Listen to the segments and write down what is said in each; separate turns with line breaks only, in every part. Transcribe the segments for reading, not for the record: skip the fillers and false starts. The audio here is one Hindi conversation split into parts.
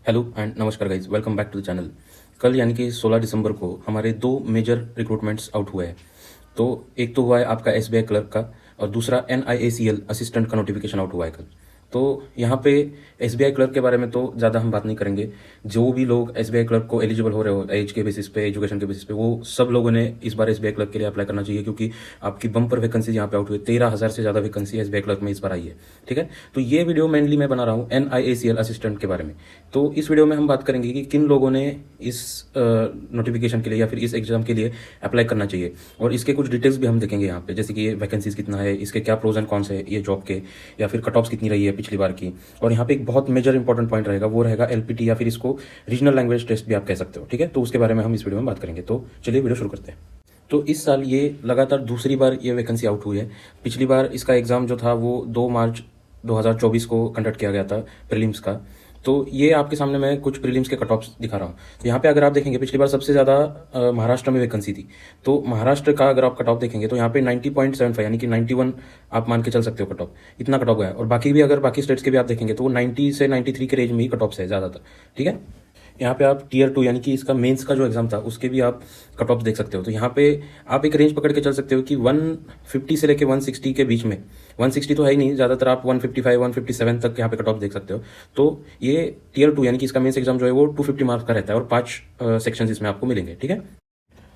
हेलो एंड नमस्कार guys, welcome back to the channel. कल यानी कि 16 दिसंबर को हमारे दो मेजर रिक्रूटमेंट्स आउट हुए हैं। तो एक तो हुआ है आपका एसबीआई क्लर्क का, और दूसरा एनआईएसीएल असिस्टेंट का नोटिफिकेशन आउट हुआ है कल। तो यहाँ पे एसबीआई क्लर्क के बारे में तो ज़्यादा हम बात नहीं करेंगे। जो भी लोग एसबीआई क्लर्क को एलिजिबल हो रहे हो एज के बेसिस पे, एजुकेशन के बेसिस पे, वो सब लोगों ने इस बार एसबीआई क्लर्क के लिए अप्लाई करना चाहिए, क्योंकि आपकी बम्पर वैकेंसी यहाँ पे आउट हुई। 13,000 से ज़्यादा वैकेंसी एसबीआई क्लर्क में इस बार आई है। ठीक है, तो ये वीडियो मेनली मैं बना रहा हूँ एनआईएसीएल असिस्टेंट के बारे में। तो इस वीडियो में हम बात करेंगे कि किन लोगों ने इस नोटिफिकेशन के लिए या फिर इस एग्जाम के लिए अप्लाई करना चाहिए, और इसके कुछ डिटेल्स भी हम देखेंगे यहाँ पे, जैसे कि ये वैकेंसीज कितना है, इसके क्या प्रोज एंड कॉन्स है ये जॉब के, या फिर कट ऑफ्स कितनी रही है पिछली बार की। और यहाँ पे एक बहुत मेजर इंपॉर्टेंट पॉइंट रहेगा, वो रहेगा एलपीटी, या फिर इसको रीजनल लैंग्वेज टेस्ट भी आप कह सकते हो। ठीक है, तो उसके बारे में हम इस वीडियो में बात करेंगे। तो चलिए वीडियो शुरू करते हैं। तो इस साल ये लगातार दूसरी बार ये वैकेंसी आउट हुई है। पिछली बार इसका एग्ज़ाम जो था वो 2 मार्च 2024 को कंडक्ट किया गया था, प्रीलिम्स का। तो ये आपके सामने मैं कुछ प्रीलिम्स के कट ऑफ्स दिखा रहा हूँ। तो यहाँ पे अगर आप देखेंगे, पिछली बार सबसे ज़्यादा महाराष्ट्र में वैकेंसी थी। तो महाराष्ट्र का अगर आप कट ऑफ देखेंगे तो यहाँ पे 90.75 यानी कि 91 आप मान के चल सकते हो कट ऑफ, इतना कट ऑफ गया है। और बाकी भी अगर बाकी स्टेट्स के भी आप देखेंगे तो वो 90 से 93 के रेंज में ही कट ऑफ्स है ज़्यादातर। ठीक है, यहाँ पे आप टीयर 2 यानी कि इसका मेंस का जो एग्जाम था उसके भी आप कट ऑफ देख सकते हो। तो यहाँ पे आप एक रेंज पकड़ के चल सकते हो कि 150 से लेके 160 के बीच में, 160 तो है ही नहीं, ज़्यादातर आप 155 157 तक यहाँ पे कट ऑफ देख सकते हो। तो ये टीयर 2 यानी कि इसका मेंस एग्जाम जो है वो 250 मार्क्स का रहता है, और 5 सेक्शन इसमें आपको मिलेंगे। ठीक है,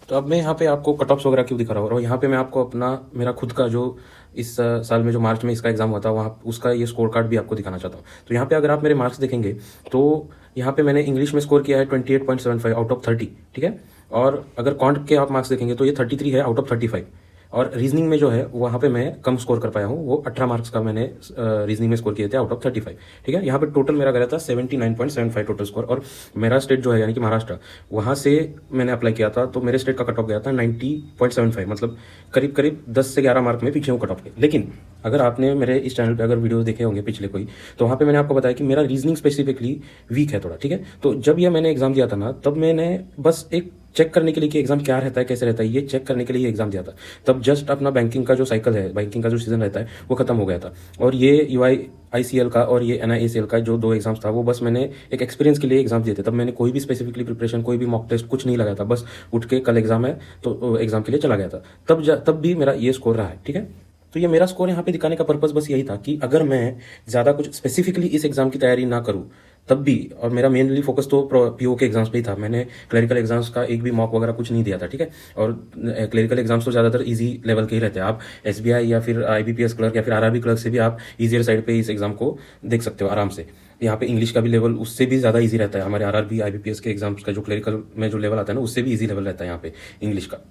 तो अब मैं यहाँ पे आपको कट ऑफ्स वगैरह क्यों दिखा रहा हूँ, और यहाँ पे मैं आपको अपना मेरा खुद का जो इस साल में जो मार्च में इसका एग्जाम हुआ था वहाँ उसका ये स्कोर कार्ड भी आपको दिखाना चाहता हूँ। तो यहाँ पे अगर आप मेरे मार्क्स देखेंगे तो यहाँ पे मैंने इंग्लिश में स्कोर किया है 28.75 आउट ऑफ 30। ठीक है, और अगर कॉन्ट के आप मार्क्स देखेंगे तो ये 33 है आउट ऑफ 35। और रीजनिंग में जो है वहाँ पे मैं कम स्कोर कर पाया हूँ, वो 18 मार्क्स का मैंने रीजनिंग में स्कोर किए थे आउट ऑफ 35। ठीक है, यहाँ पे टोटल मेरा गया था 79.75 टोटल स्कोर। और मेरा स्टेट जो है यानी कि महाराष्ट्र, वहाँ से मैंने अप्लाई किया था, तो मेरे स्टेट का कट ऑफ गया था 90.75, मतलब करीब करीब 10 से 11 मार्क में पीछे हूँ कट ऑफ के। लेकिन अगर आपने मेरे इस चैनल पे अगर वीडियो देखे होंगे पिछले कोई, तो वहाँ पे मैंने आपको बताया कि मेरा रीजनिंग स्पेसिफिकली वीक है थोड़ा। ठीक है, तो जब ये मैंने एग्जाम दिया था ना, तब मैंने बस एक चेक करने के लिए कि एग्जाम क्या रहता है, कैसे रहता है, ये चेक करने के लिए एग्जाम दिया था। तब जस्ट अपना बैंकिंग का जो साइकिल है, बैंकिंग का जो सीजन रहता है, वो खत्म हो गया था। और ये यूआईआईसीएल का और ये एनआईएसीएल का जो 2 एग्जाम्स था, वो बस मैंने एक एक्सपीरियंस के लिए एग्जाम दिए थे। तब मैंने कोई भी स्पेसिफिकली प्रिपरेशन, कोई भी मॉक टेस्ट कुछ नहीं लगाया था, बस उठ के कल एग्जाम है तो एग्जाम के लिए चला गया था। तब भी मेरा ये स्कोर रहा है। ठीक है, तो ये मेरा स्कोर यहाँ पे दिखाने का पर्पस बस यही था कि अगर मैं ज़्यादा कुछ स्पेसिफिकली इस एग्जाम की तैयारी ना करूँ तब भी, और मेरा मेनली फोकस तो पीओ के एग्जाम्स पे ही था, मैंने क्लरिकल एग्जाम्स का एक भी मॉक वगैरह कुछ नहीं दिया था। ठीक है, और क्लरिकल एग्जाम्स तो ज़्यादातर इजी लेवल के ही रहते हैं। आप एसबीआई या फिर आईबीपीएस क्लर्क या फिर आरआरबी क्लर्क से भी आप ईजियर साइड पे इस एग्जाम को देख सकते हो आराम से। यहाँ पे इंग्लिश का भी लेवल उससे भी ज़्यादा इजी रहता है। हमारे आरआरबी आईबीपीएस के एग्जाम्स का जो क्लरिकल में जो लेवल आता है ना, उससे भी इजी लेवल रहता है यहाँ पे इंग्लिश का।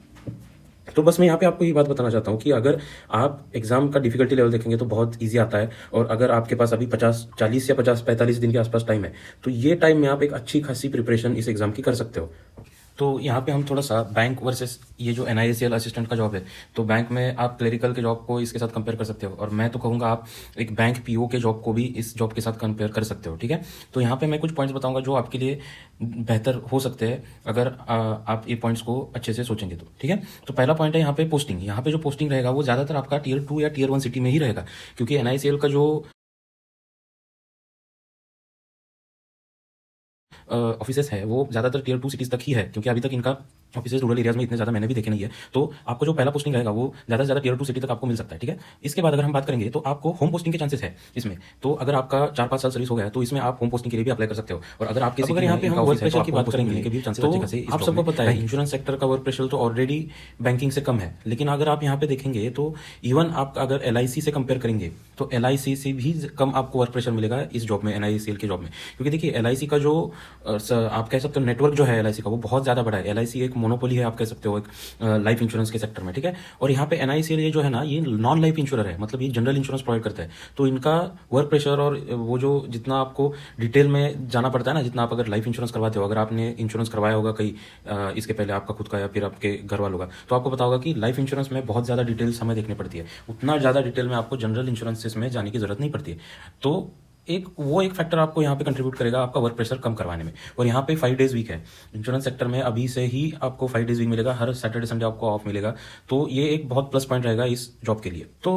तो बस मैं यहाँ पे आपको ये बात बताना चाहता हूँ कि अगर आप एग्जाम का डिफिकल्टी लेवल देखेंगे तो बहुत इजी आता है, और अगर आपके पास अभी 40 या 45 दिन के आसपास टाइम है, तो ये टाइम में आप एक अच्छी खासी प्रिपरेशन इस एग्जाम की कर सकते हो। तो यहाँ पे हम थोड़ा सा बैंक वर्सेस ये जो एनआईएसीएल असिस्टेंट का जॉब है, तो बैंक में आप क्लरिकल के जॉब को इसके साथ कंपेयर कर सकते हो, और मैं तो कहूँगा आप एक बैंक पीओ के जॉब को भी इस जॉब के साथ कंपेयर कर सकते हो। ठीक है, तो यहाँ पे मैं कुछ पॉइंट्स बताऊंगा जो आपके लिए बेहतर हो सकते हैं अगर आप ये पॉइंट्स को अच्छे से सोचेंगे तो। ठीक है, तो पहला पॉइंट है यहाँ पे पोस्टिंग। यहाँ पे जो पोस्टिंग रहेगा वो ज़्यादातर आपका टीयर 2 या टीयर 1 सिटी में ही रहेगा, क्योंकि एनआईसीएल का जो ऑफिसेस है वो ज़्यादातर टीयर 2 सिटीज़ तक ही है, क्योंकि अभी तक इनका ऑफिसेज रूरल एरियाज में इतने ज़्यादा मैंने भी देखे नहीं है। तो आपको जो पहला पोस्टिंग रहेगा वो ज़्यादा से ज़्यादा टीयर 2 सिटी तक आपको मिल सकता है। ठीक है, इसके बाद अगर हम बात करेंगे तो आपको होम पोस्टिंग के चांसेस है इसमें। तो अगर आपका 4-5 साल सर्विस हो गया है तो इसमें आप होम पोस्टिंग के लिए भी अप्लाई कर सकते हो। और अगर आपके अगर यहाँ पे हम वर्क प्रेशर की बात करेंगे के भी चांसेस अच्छे खासे, आप सबको पता है इंश्योरेंस सेक्टर का वर्क प्रेशर तो ऑलरेडी बैंकिंग से कम है। लेकिन अगर आप यहाँ पे देखेंगे तो इवन आप अगर एलआईसी से कंपेयर करेंगे तो एलआईसी से भी कम आपको वर्क प्रेशर मिलेगा इस जॉब में, एनआईसीएल के जॉब में। क्योंकि देखिए एलआईसी का जो आप कह सकते हो नेटवर्क जो है एलआईसी का, वो बहुत ज़्यादा बड़ा है। एलआईसी एक मोनोपोली है आप कह सकते हो, एक लाइफ इंश्योरेंस के सेक्टर में। ठीक है, और यहाँ पे एनआईसीएल ये जो है ना, ये नॉन लाइफ इंश्योरर है, मतलब ये जनरल इंश्योरेंस प्रोवाइड करता है। तो इनका वर्क प्रेशर और वो जो जितना आपको डिटेल में जाना पड़ता है ना, जितना आप अगर लाइफ इंश्योरेंस करवाते हो, अगर आपने इंश्योरेंस करवाया होगा कहीं इसके पहले आपका खुद का या फिर आपके घर वालों का, तो आपको पता होगा कि लाइफ इंश्योरेंस में बहुत ज़्यादा डिटेल्स हमें देखनी पड़ती है। उतना ज़्यादा डिटेल में आपको जनरल इंश्योरेंसेस में जाने की जरूरत नहीं पड़ती है। तो एक फैक्टर आपको यहाँ पे कंट्रीब्यूट करेगा आपका वर्क प्रेशर कम करवाने में। और यहाँ पे 5 डेज वीक है इंश्योरेंस सेक्टर में, अभी से ही आपको 5 डेज वीक मिलेगा, हर सैटरडे संडे आपको ऑफ मिलेगा। तो ये एक बहुत प्लस पॉइंट रहेगा इस जॉब के लिए। तो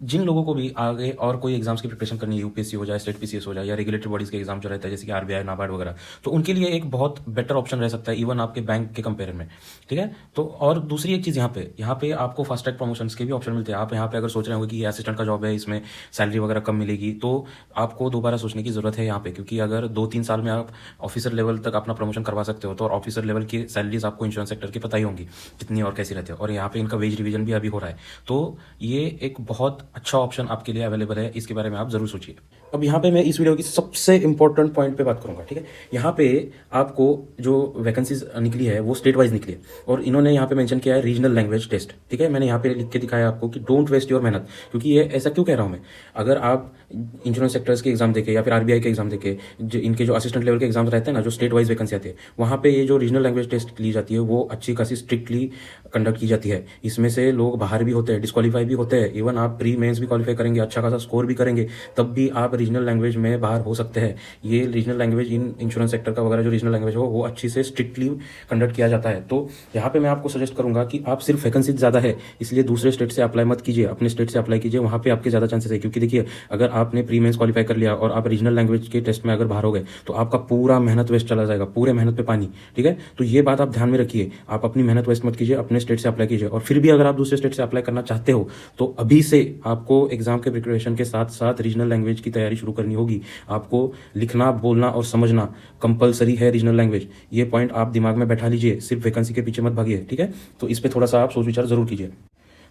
जिन लोगों को भी आगे और कोई एग्जाम्स की प्रिपरेशन करनी है, यूपीएससी हो जाए, स्टेट पीसीएस हो जाए, या रेगुलेटरी बॉडीज के एग्जाम जो रहता है जैसे कि आरबीआई, नाबार्ड वगैरह, तो उनके लिए एक बहुत बेटर ऑप्शन रह सकता है इवन आपके बैंक के कंपेयर में। ठीक है, तो और दूसरी एक चीज़ यहाँ पे आपको फास्ट ट्रैक प्रमोशंस के भी ऑप्शन मिलते हैं। आप यहाँ पे अगर सोच रहे हो कि ये असिस्टेंट का जॉब है, इसमें सैलरी वगैरह कम मिलेगी, तो आपको दोबारा सोचने की जरूरत है यहाँ पे, क्योंकि अगर 2-3 साल में आप ऑफिसर लेवल तक अपना प्रमोशन करवा सकते हो, तो और ऑफिसर लेवल की सैलरीज आपको इंश्योरेंस सेक्टर की पता ही होंगी कितनी और कैसी रहती है, और यहाँ पे इनका वेज रिवीजन भी अभी हो रहा है। तो ये एक बहुत अच्छा ऑप्शन आपके लिए अवेलेबल है, इसके बारे में आप जरूर सोचिए। अब यहाँ पे मैं इस वीडियो की सबसे इंपॉर्टेंट पॉइंट पे बात करूंगा। ठीक है, यहाँ पे आपको जो वैकेंसीज निकली है वो स्टेट वाइज निकली है, और इन्होंने यहाँ पे मेंशन किया है रीजनल लैंग्वेज टेस्ट। ठीक है, मैंने यहाँ पे लिख के दिखाया आपको कि डोंट वेस्ट योर मेहनत, क्योंकि ये ऐसा क्यों कह रहा हूँ मैं। अगर आप इंश्योरेंस सेक्टर्स के एग्जाम देखे या फिर आरबीआई के एग्जाम देखे, इनके जो असिस्टेंट लेवल के एग्जाम रहते हैं ना, जो स्टेट वाइज वैकेंसी आती है, वहाँ पे ये जो रीजनल लैंग्वेज टेस्ट ली जाती है वो अच्छी खासी स्ट्रिक्टली कंडक्ट की जाती है। इसमें से लोग बाहर भी होते हैं, डिस्क्वालीफाई भी होते हैं, इवन आप प्री मेंस भी क्वालिफाई करेंगे, अच्छा खासा स्कोर भी करेंगे, तब भी आप रीजनल लैंग्वेज में बाहर हो सकते हैं। ये regional language in insurance sector का वगैरह जो रीजनल लैंग्वेज हो वो अच्छी से स्ट्रिक्टली कंडक्ट किया जाता है। तो यहाँ पे मैं आपको सजेस्ट करूंगा कि आप सिर्फ वैकेंसी ज़्यादा है इसलिए दूसरे स्टेट से अप्लाई मत कीजिए, अपने स्टेट से अप्लाई कीजिए, वहाँ पे आपके ज़्यादा चांसेस है। क्योंकि देखिए, अगर आपने प्री मेंस क्वालिफाई कर लिया और आप रीजनल लैंग्वेज के टेस्ट में अगर बाहर हो गए, तो आपका पूरा मेहनत वेस्ट चला जाएगा, पूरे मेहनत पे पानी। ठीक है, तो ये बात आप ध्यान में रखिए, आप अपनी मेहनत वेस्ट मत कीजिए, अपने स्टेट से अप्लाई कीजिए। और फिर भी अगर आप दूसरे स्टेट से अप्लाई करना चाहते हो, तो अभी से आपको एग्जाम के प्रिपरेशन के साथ साथ रीजनल लैंग्वेज की तैयारी शुरू करनी होगी। आपको लिखना, बोलना और समझना कंपलसरी है रीजनल लैंग्वेज। ये पॉइंट आप दिमाग में बैठा लीजिए, सिर्फ वैकेंसी के पीछे मत भागिए। ठीक है, तो इस पर थोड़ा सा आप सोच विचार जरूर कीजिए।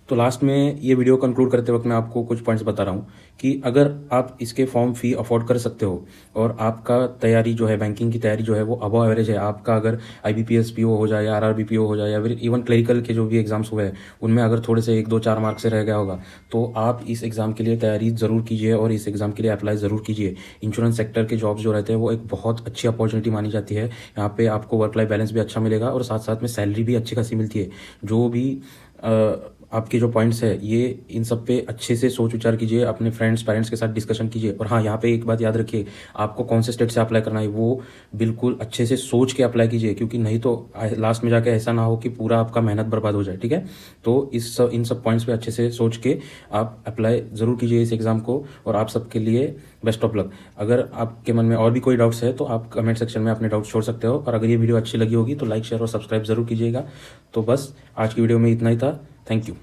तो लास्ट में ये वीडियो कंक्लूड करते वक्त मैं आपको कुछ पॉइंट्स बता रहा हूँ कि अगर आप इसके फॉर्म फी अफोर्ड कर सकते हो, और आपका तैयारी जो है, बैंकिंग की तैयारी जो है वो अबव एवरेज है, आपका अगर आईबीपीएस पीओ हो जाए या आरआरबी पीओ हो जाए या फिर इवन क्लरिकल के जो भी एग्जाम्स हुए हैं उनमें अगर थोड़े से 1-2-4 मार्क से रह गया होगा, तो आप इस एग्जाम के लिए तैयारी जरूर कीजिए और इस एग्जाम के लिए अप्लाई जरूर कीजिए। इंश्योरेंस सेक्टर के जॉब्स जो रहते हैं वो एक बहुत अच्छी अपॉर्चुनिटी मानी जाती है। यहाँ पे आपको वर्क लाइफ बैलेंस भी अच्छा मिलेगा और साथ साथ में सैलरी भी अच्छी खासी मिलती है। जो भी आपके जो पॉइंट्स है, ये इन सब पे अच्छे से सोच विचार कीजिए, अपने फ्रेंड्स पेरेंट्स के साथ डिस्कशन कीजिए। और हाँ, यहाँ पे एक बात याद रखिए, आपको कौन से स्टेट से अप्लाई करना है वो बिल्कुल अच्छे से सोच के अप्लाई कीजिए, क्योंकि नहीं तो लास्ट में जाके ऐसा ना हो कि पूरा आपका मेहनत बर्बाद हो जाए। ठीक है, तो इन सब पॉइंट्स पे अच्छे से सोच के आप अप्लाई ज़रूर कीजिए इस एग्ज़ाम को, और आप सबके लिए बेस्ट ऑफ लक। अगर आपके मन में और भी कोई डाउट्स है तो आप कमेंट सेक्शन में अपने डाउट्स छोड़ सकते हो, और अगर ये वीडियो अच्छी लगी होगी तो लाइक, शेयर और सब्सक्राइब जरूर कीजिएगा। तो बस आज की वीडियो में इतना ही था। Thank you.